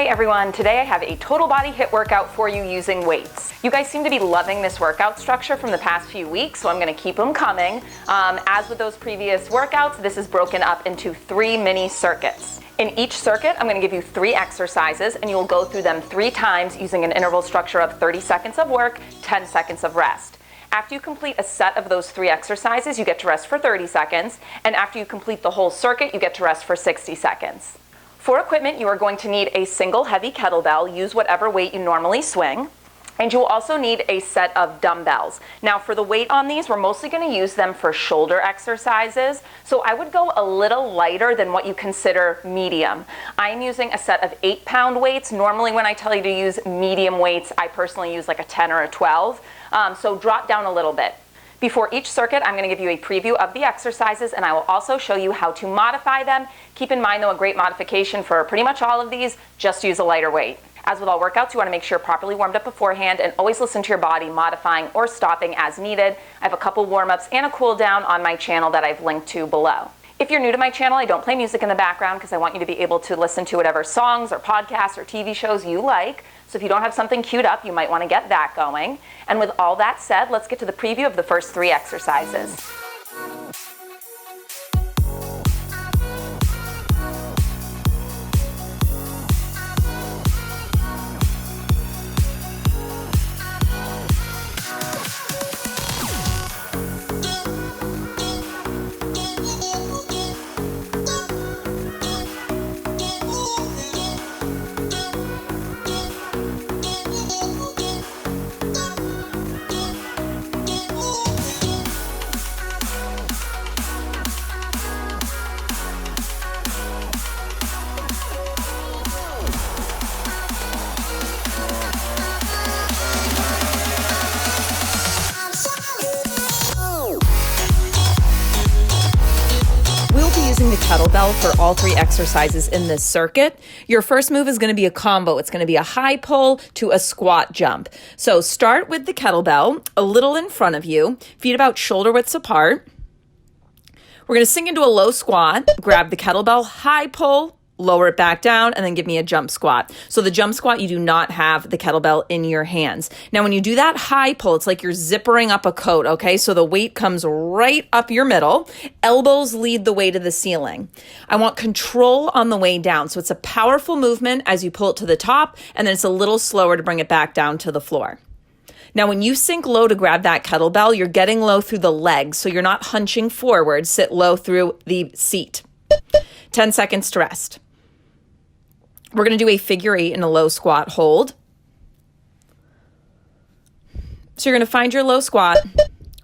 Hey everyone, today I have a total body HIIT workout for you using weights. You guys seem to be loving this workout structure from the past few weeks, so I'm gonna keep them coming. As with those previous workouts, this is broken up into 3 mini circuits. In each circuit, I'm gonna give you 3 exercises and you'll go through them 3 times using an interval structure of 30 seconds of work, 10 seconds of rest. After you complete a set of those 3 exercises, you get to rest for 30 seconds, and after you complete the whole circuit, you get to rest for 60 seconds. For equipment, you are going to need a single heavy kettlebell. Use whatever weight you normally swing. And you will also need a set of dumbbells. Now for the weight on these, we're mostly going to use them for shoulder exercises. So I would go a little lighter than what you consider medium. I'm using a set of 8-pound weights. Normally when I tell you to use medium weights, I personally use like a 10 or a 12. So drop down a little bit. Before each circuit, I'm going to give you a preview of the exercises, and I will also show you how to modify them. Keep in mind, though, a great modification for pretty much all of these, just use a lighter weight. As with all workouts, you want to make sure you're properly warmed up beforehand and always listen to your body, modifying or stopping as needed. I have a couple warm-ups and a cool down on my channel that I've linked to below. If you're new to my channel, I don't play music in the background because I want you to be able to listen to whatever songs or podcasts or TV shows you like. So if you don't have something queued up, you might want to get that going. And with all that said, let's get to the preview of the first 3 exercises. Using the kettlebell for all 3 exercises in this circuit. Your first move is going to be a combo. It's going to be a high pull to a squat jump. So start with the kettlebell a little in front of you, feet about shoulder widths apart. We're going to sink into a low squat, grab the kettlebell, high pull, lower it back down, and then give me a jump squat. So the jump squat, you do not have the kettlebell in your hands. Now, when you do that high pull, it's like you're zippering up a coat, okay? So the weight comes right up your middle. Elbows lead the way to the ceiling. I want control on the way down. So it's a powerful movement as you pull it to the top, and then it's a little slower to bring it back down to the floor. Now, when you sink low to grab that kettlebell, you're getting low through the legs, so you're not hunching forward. Sit low through the seat. 10 seconds to rest. We're going to do a figure 8 in a low squat hold. So you're going to find your low squat,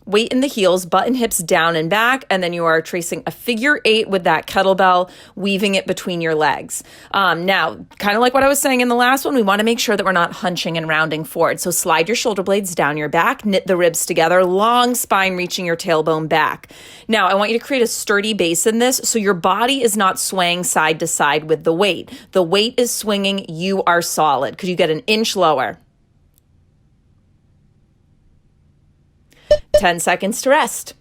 weight in the heels, butt and hips down and back, and then you are tracing a figure 8 with that kettlebell, weaving it between your legs. Now, kind of like what I was saying in the last one, we want to make sure that we're not hunching and rounding forward. So slide your shoulder blades down your back, knit the ribs together, long spine reaching your tailbone back. Now, I want you to create a sturdy base in this so your body is not swaying side to side with the weight. The weight is swinging, you are solid. Could you get an inch lower? 10 seconds to rest.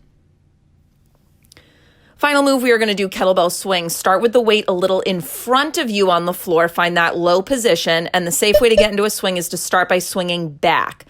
Final move, we are going to do kettlebell swings. Start with the weight a little in front of you on the floor. Find that low position. And the safe way to get into a swing is to start by swinging back.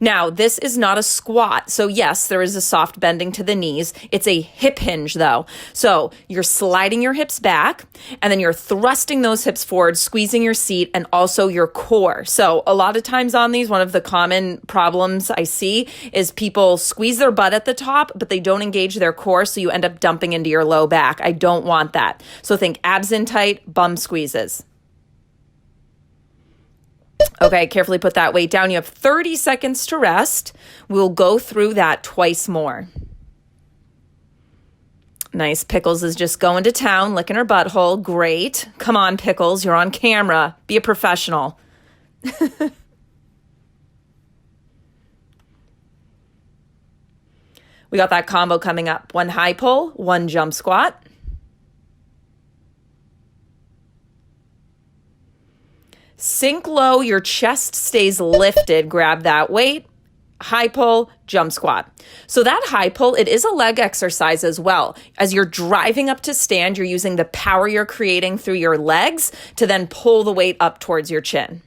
Now, this is not a squat. So yes, there is a soft bending to the knees. It's a hip hinge though. So you're sliding your hips back and then you're thrusting those hips forward, squeezing your seat and also your core. So a lot of times on these, one of the common problems I see is people squeeze their butt at the top, but they don't engage their core. So you end up dumping into your low back. I don't want that. So think abs in tight, bum squeezes. Okay, carefully put that weight down. You have 30 seconds to rest. We'll go through that twice more. Nice. Pickles is just going to town, licking her butthole. Great. Come on, Pickles. You're on camera. Be a professional. We got that combo coming up. 1 high pull, 1 jump squat. Sink low, your chest stays lifted. Grab that weight high pull, jump squat. So that high pull, it is a leg exercise as well. As you're driving up to stand, you're using the power you're creating through your legs to then pull the weight up towards your chin.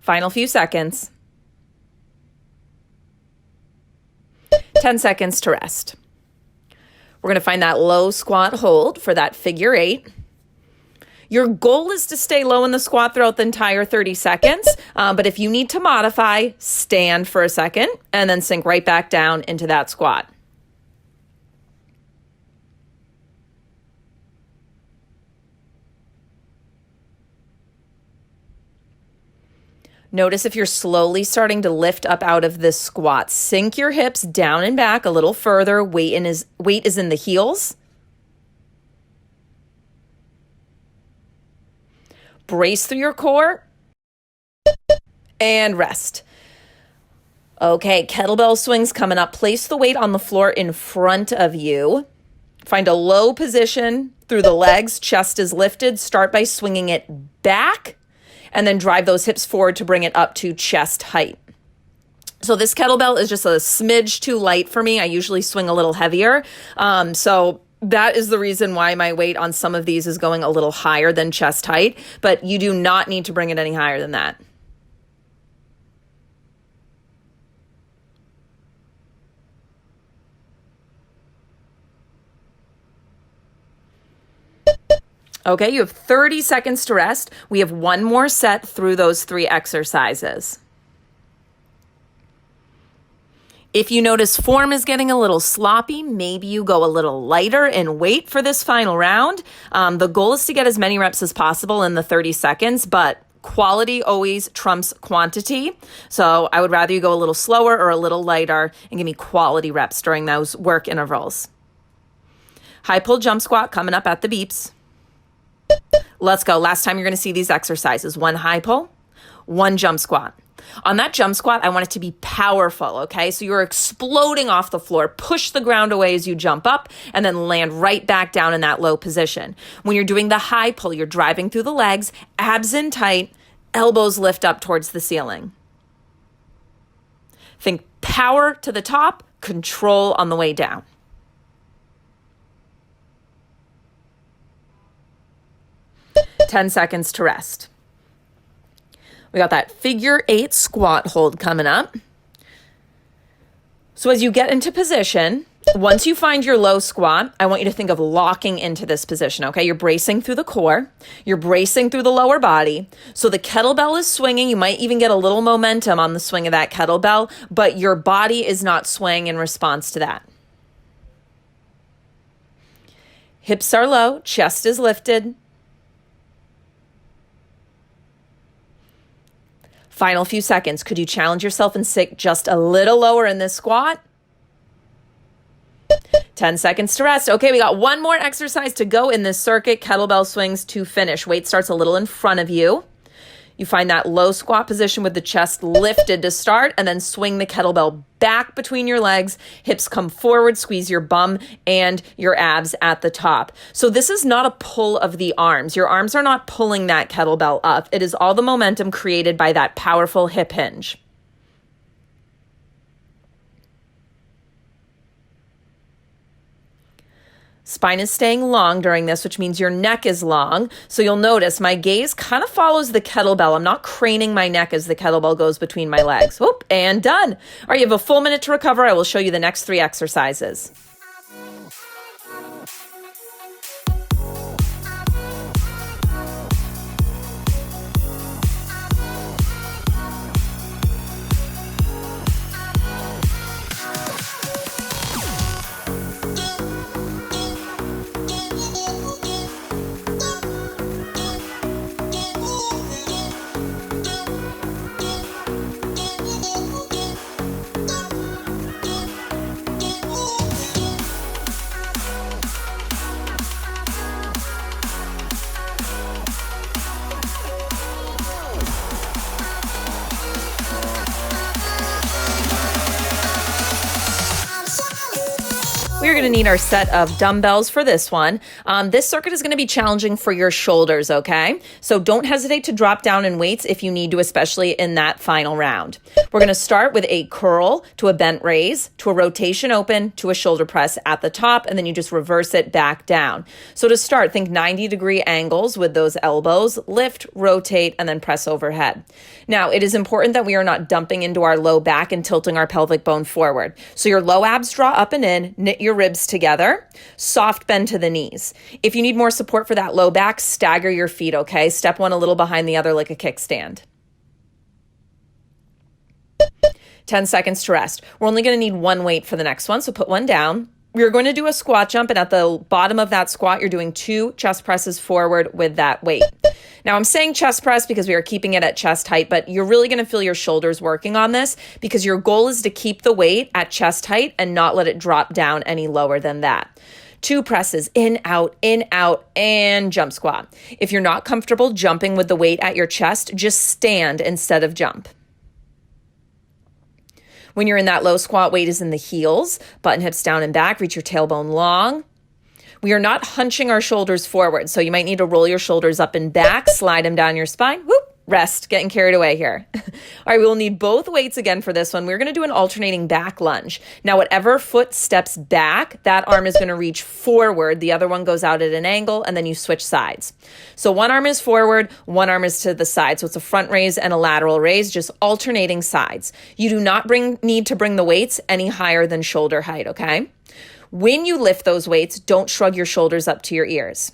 Final few seconds. 10 seconds to rest. We're going to find that low squat hold for that figure 8. Your goal is to stay low in the squat throughout the entire 30 seconds, but if you need to modify, stand for a second and then sink right back down into that squat. Notice if you're slowly starting to lift up out of this squat. Sink your hips down and back a little further. Weight is in the heels. Brace through your core. And rest. Okay, kettlebell swings coming up. Place the weight on the floor in front of you. Find a low position through the legs. Chest is lifted. Start by swinging it back. And then drive those hips forward to bring it up to chest height. So this kettlebell is just a smidge too light for me. I usually swing a little heavier. So that is the reason why my weight on some of these is going a little higher than chest height. But you do not need to bring it any higher than that. Okay, you have 30 seconds to rest. We have one more set through those 3 exercises. If you notice form is getting a little sloppy, maybe you go a little lighter in weight for this final round. The goal is to get as many reps as possible in the 30 seconds, but quality always trumps quantity. So I would rather you go a little slower or a little lighter and give me quality reps during those work intervals. High pull jump squat coming up at the beeps. Let's go. Last time you're going to see these exercises. 1 high pull, 1 jump squat. On that jump squat, I want it to be powerful, okay? So you're exploding off the floor. Push the ground away as you jump up and then land right back down in that low position. When you're doing the high pull, you're driving through the legs, abs in tight, elbows lift up towards the ceiling. Think power to the top, control on the way down. Ten seconds to rest. We got that figure 8 squat hold coming up. So as you get into position, once you find your low squat, I want you to think of locking into this position, okay? You're bracing through the core. You're bracing through the lower body. So the kettlebell is swinging. You might even get a little momentum on the swing of that kettlebell, but your body is not swaying in response to that. Hips are low. Chest is lifted. Final few seconds. Could you challenge yourself and sink just a little lower in this squat? 10 seconds to rest. Okay, we got one more exercise to go in this circuit, kettlebell swings to finish. Weight starts a little in front of you. You find that low squat position with the chest lifted to start, and then swing the kettlebell back between your legs. Hips come forward, squeeze your bum and your abs at the top. So this is not a pull of the arms. Your arms are not pulling that kettlebell up. It is all the momentum created by that powerful hip hinge. Spine is staying long during this, which means your neck is long. So you'll notice my gaze kind of follows the kettlebell. I'm not craning my neck as the kettlebell goes between my legs. Whoop, and done. All right, you have a full minute to recover. I will show you the next 3 exercises. going to need our set of dumbbells for this one. This circuit is going to be challenging for your shoulders, okay? So don't hesitate to drop down in weights if you need to, especially in that final round. We're going to start with a curl to a bent raise, to a rotation open, to a shoulder press at the top, and then you just reverse it back down. So to start, think 90-degree angles with those elbows, lift, rotate, and then press overhead. Now, it is important that we are not dumping into our low back and tilting our pelvic bone forward. So your low abs draw up and in, knit your ribs together, soft bend to the knees. If you need more support for that low back, stagger your feet, okay? Step one a little behind the other like a kickstand. 10 seconds to rest. We're only going to need one weight for the next one, so put one down. You're going to do a squat jump, and at the bottom of that squat, you're doing 2 chest presses forward with that weight. Now, I'm saying chest press because we are keeping it at chest height, but you're really going to feel your shoulders working on this because your goal is to keep the weight at chest height and not let it drop down any lower than that. 2 presses, in, out, and jump squat. If you're not comfortable jumping with the weight at your chest, just stand instead of jump. When you're in that low squat, weight is in the heels, button hips down and back, reach your tailbone long. We are not hunching our shoulders forward, so you might need to roll your shoulders up and back, slide them down your spine. Whoop, rest, getting carried away here. All right, we will need both weights again for this one. We're going to do an alternating back lunge. Now, whatever foot steps back, that arm is going to reach forward. The other one goes out at an angle, and then you switch sides. So one arm is forward, one arm is to the side. So it's a front raise and a lateral raise, just alternating sides. You do not need to bring the weights any higher than shoulder height, okay? When you lift those weights, don't shrug your shoulders up to your ears.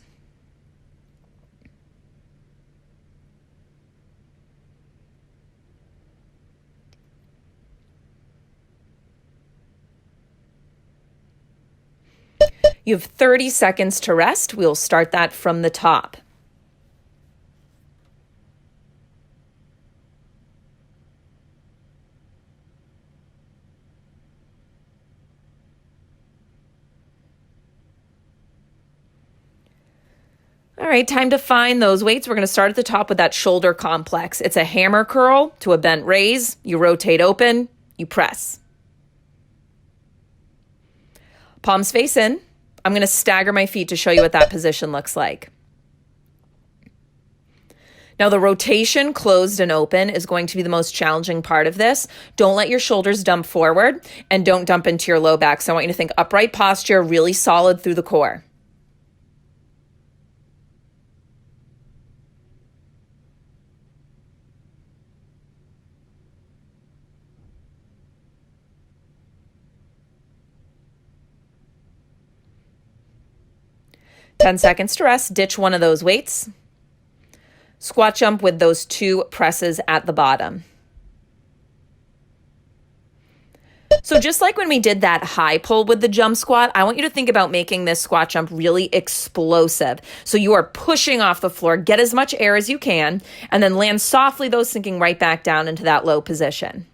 You have 30 seconds to rest. We'll start that from the top. All right, time to find those weights. We're going to start at the top with that shoulder complex. It's a hammer curl to a bent raise. You rotate open, you press. Palms face in. I'm going to stagger my feet to show you what that position looks like. Now, the rotation closed and open is going to be the most challenging part of this. Don't let your shoulders dump forward and don't dump into your low back. So I want you to think upright posture, really solid through the core. Ten seconds to rest. Ditch one of those weights. Squat jump with those 2 presses at the bottom. So just like when we did that high pull with the jump squat, I want you to think about making this squat jump really explosive. So you are pushing off the floor, get as much air as you can, and then land softly, though, sinking right back down into that low position.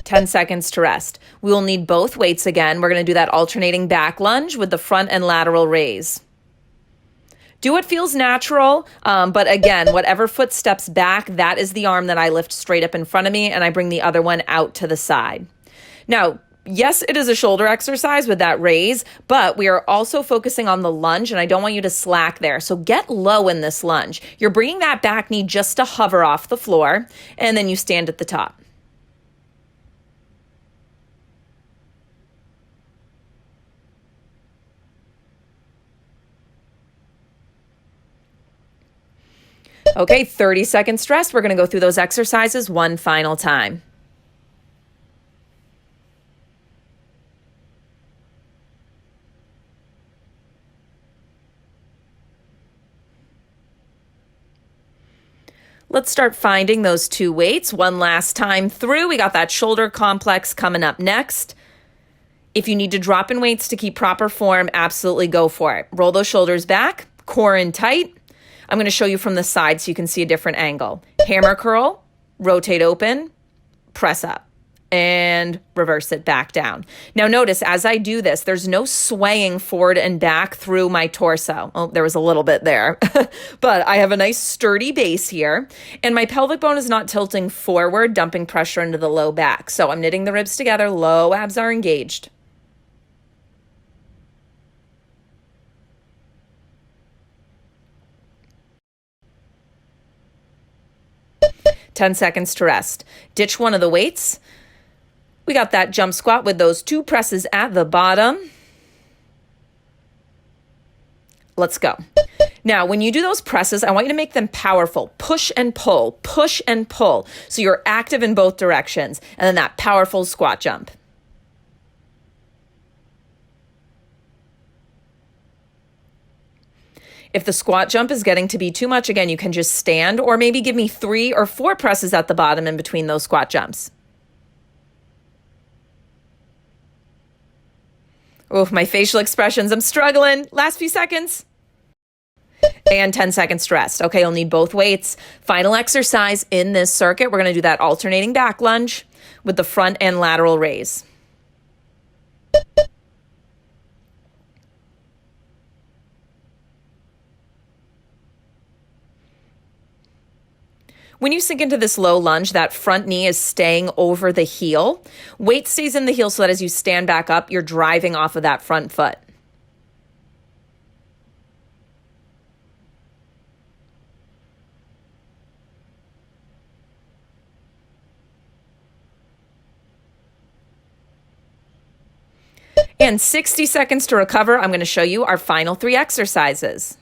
Ten seconds to rest. We will need both weights again. We're going to do that alternating back lunge with the front and lateral raise. Do what feels natural, but again, whatever foot steps back, that is the arm that I lift straight up in front of me, and I bring the other one out to the side. Now, yes, it is a shoulder exercise with that raise, but we are also focusing on the lunge, and I don't want you to slack there. So get low in this lunge. You're bringing that back knee just to hover off the floor, and then you stand at the top. Okay, 30 seconds rest. We're going to go through those exercises one final time. Let's start finding those 2 weights one last time through. We got that shoulder complex coming up next. If you need to drop in weights to keep proper form, absolutely go for it. Roll those shoulders back, core in tight. I'm going to show you from the side so you can see a different angle. Hammer curl, rotate open, press up. and reverse it back down. Now notice as I do this, there's no swaying forward and back through my torso. Oh, there was a little bit there, but I have a nice sturdy base here and my pelvic bone is not tilting forward, dumping pressure into the low back. So I'm knitting the ribs together, low abs are engaged. Ten seconds to rest. Ditch one of the weights. We got that jump squat with those 2 presses at the bottom. Let's go. Now, when you do those presses, I want you to make them powerful. Push and pull, push and pull. So you're active in both directions. And then that powerful squat jump. If the squat jump is getting to be too much, again, you can just stand or maybe give me 3 or 4 presses at the bottom in between those squat jumps. Oof, my facial expressions, I'm struggling. Last few seconds. And 10 seconds to rest. Okay, you'll need both weights. Final exercise in this circuit, we're gonna do that alternating back lunge with the front and lateral raise. When you sink into this low lunge, that front knee is staying over the heel. Weight stays in the heel so that as you stand back up, you're driving off of that front foot. And 60 seconds to recover. I'm going to show you our final 3 exercises.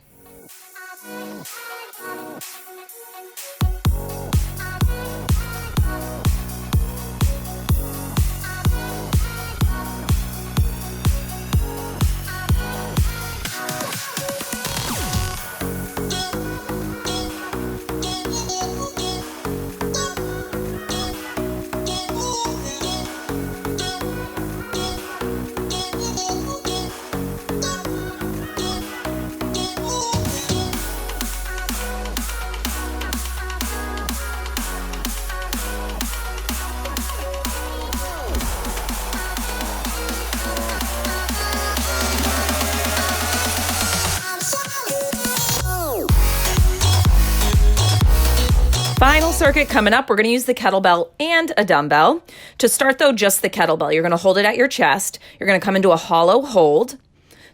Final circuit coming up, we're going to use the kettlebell and a dumbbell. To start though, just the kettlebell. You're going to hold it at your chest. You're going to come into a hollow hold.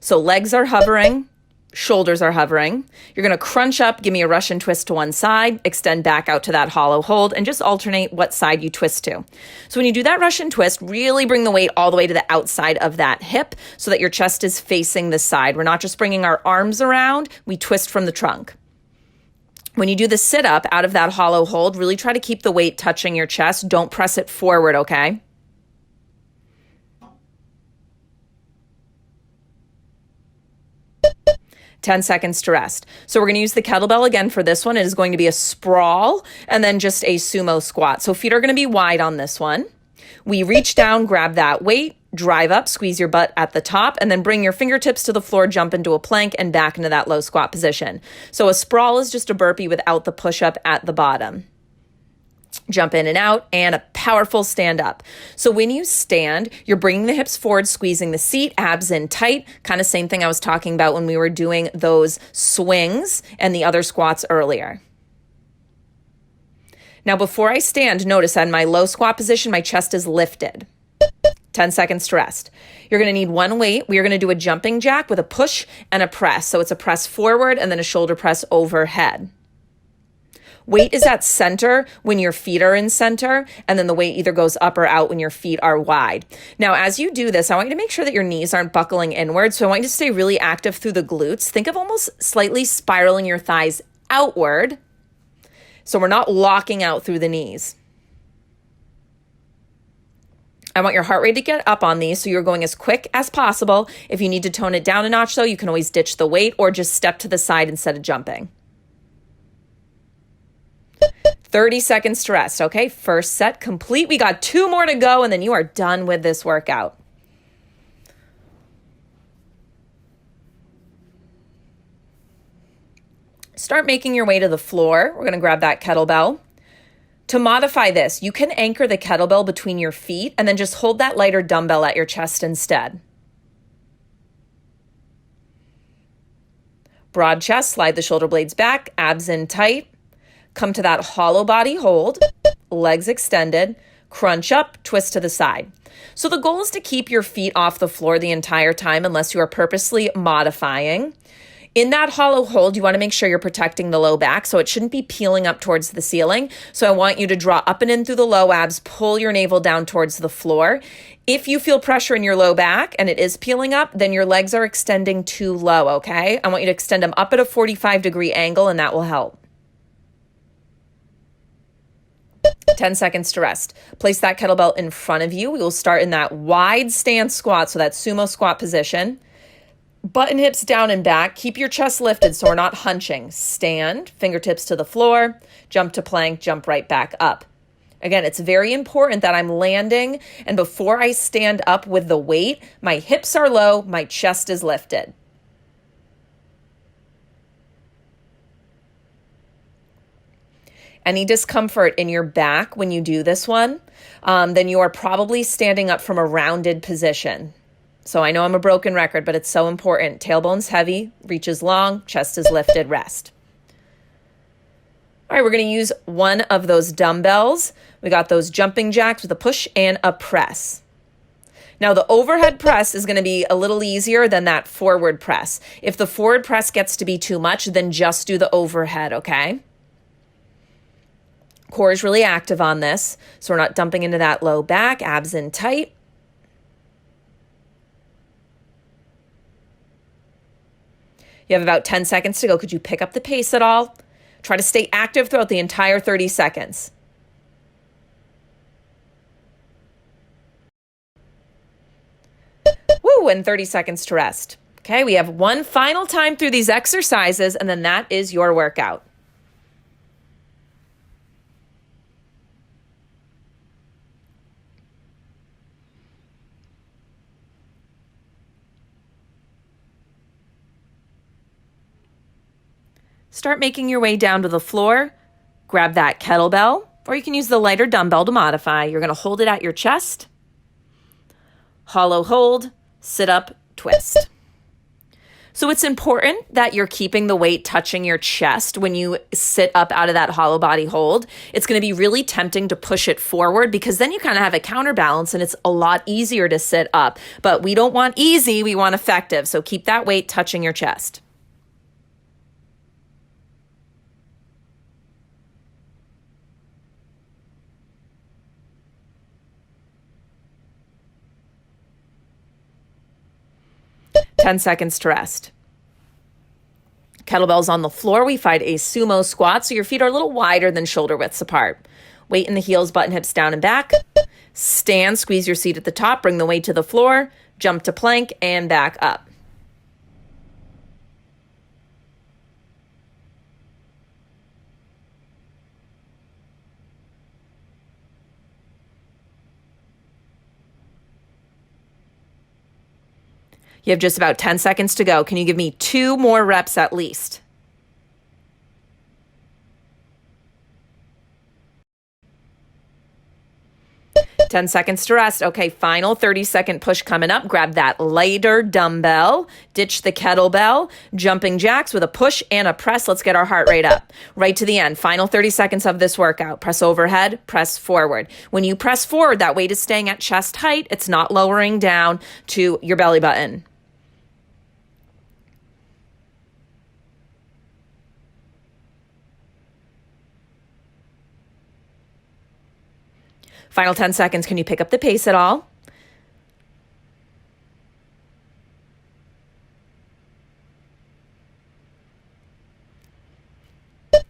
So legs are hovering, shoulders are hovering. You're going to crunch up, give me a Russian twist to one side, extend back out to that hollow hold, and just alternate what side you twist to. So when you do that Russian twist, really bring the weight all the way to the outside of that hip so that your chest is facing the side. We're not just bringing our arms around, we twist from the trunk. When you do the sit-up out of that hollow hold, really try to keep the weight touching your chest. Don't press it forward, okay? Ten seconds to rest. So we're going to use the kettlebell again for this one. It is going to be a sprawl and then just a sumo squat. So feet are going to be wide on this one. We reach down, grab that weight, drive up, squeeze your butt at the top, and then bring your fingertips to the floor, jump into a plank and back into that low squat position. So a sprawl is just a burpee without the push-up at the bottom. Jump in and out, and a powerful stand up. So when you stand, you're bringing the hips forward, squeezing the seat, abs in tight, kind of same thing I was talking about when we were doing those swings and the other squats earlier. Now, before I stand, notice on my low squat position, my chest is lifted. 10 seconds to rest. You're going to need one weight. We are going to do a jumping jack with a push and a press. So it's a press forward and then a shoulder press overhead. Weight is at center when your feet are in center, and then the weight either goes up or out when your feet are wide. Now, as you do this, I want you to make sure that your knees aren't buckling inward. So I want you to stay really active through the glutes. Think of almost slightly spiraling your thighs outward. So we're not locking out through the knees. I want your heart rate to get up on these, so you're going as quick as possible. If you need to tone it down a notch, though, you can always ditch the weight or just step to the side instead of jumping. 30 seconds to rest, okay? First set complete. We got 2 more to go, and then you are done with this workout. Start making your way to the floor. We're going to grab that kettlebell. To modify this, you can anchor the kettlebell between your feet and then just hold that lighter dumbbell at your chest instead. Broad chest, slide the shoulder blades back, abs in tight. Come to that hollow body hold, legs extended, crunch up, twist to the side. So the goal is to keep your feet off the floor the entire time unless you are purposely modifying. In that hollow hold, you want to make sure you're protecting the low back, so it shouldn't be peeling up towards the ceiling. So I want you to draw up and in through the low abs, pull your navel down towards the floor. If you feel pressure in your low back and it is peeling up, then your legs are extending too low, okay? I want you to extend them up at a 45-degree angle, and that will help. 10 seconds to rest. Place that kettlebell in front of you. We will start in that wide stance squat, so that sumo squat position. Button hips down and back. Keep your chest lifted so we're not hunching. Stand, fingertips to the floor, jump to plank, jump right back up. Again, it's very important that I'm landing, and before I stand up with the weight, my hips are low, my chest is lifted. Any discomfort in your back when you do this one, then you are probably standing up from a rounded position. So I know I'm a broken record, but it's so important. Tailbone's heavy, reaches long, chest is lifted, rest. All right, we're going to use one of those dumbbells. We got those jumping jacks with a push and a press. Now the overhead press is going to be a little easier than that forward press. If the forward press gets to be too much, then just do the overhead, okay? Core is really active on this, so we're not dumping into that low back, abs in tight. You have about 10 seconds to go. Could you pick up the pace at all? Try to stay active throughout the entire 30 seconds. Woo, and 30 seconds to rest. Okay, we have one final time through these exercises, and then that is your workout. Start making your way down to the floor. Grab that kettlebell, or you can use the lighter dumbbell to modify. You're going to hold it at your chest. Hollow hold, sit up, twist. So it's important that you're keeping the weight touching your chest when you sit up out of that hollow body hold. It's going to be really tempting to push it forward because then you kind of have a counterbalance and it's a lot easier to sit up. But we don't want easy, we want effective. So keep that weight touching your chest. Ten seconds to rest. Kettlebells on the floor. We find a sumo squat, so your feet are a little wider than shoulder widths apart. Weight in the heels, button hips down and back. Stand, squeeze your seat at the top, bring the weight to the floor, jump to plank, and back up. You have just about 10 seconds to go. Can you give me 2 more reps at least? Ten seconds to rest. Okay, final 30-second push coming up. Grab that lighter dumbbell, ditch the kettlebell, jumping jacks with a push and a press. Let's get our heart rate up. Right to the end. Final 30 seconds of this workout. Press overhead, press forward. When you press forward, that weight is staying at chest height. It's not lowering down to your belly button. Final 10 seconds. Can you pick up the pace at all?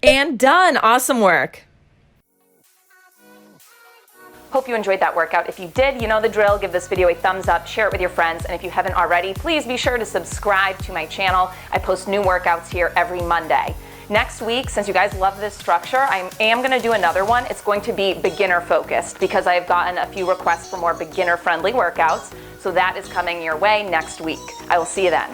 And done. Awesome work. Hope you enjoyed that workout. If you did, you know the drill. Give this video a thumbs up, share it with your friends, and if you haven't already, please be sure to subscribe to my channel. I post new workouts here every Monday. Next week, since you guys love this structure, I am going to do another one. It's going to be beginner focused because I've gotten a few requests for more beginner friendly workouts. So that is coming your way next week. I will see you then.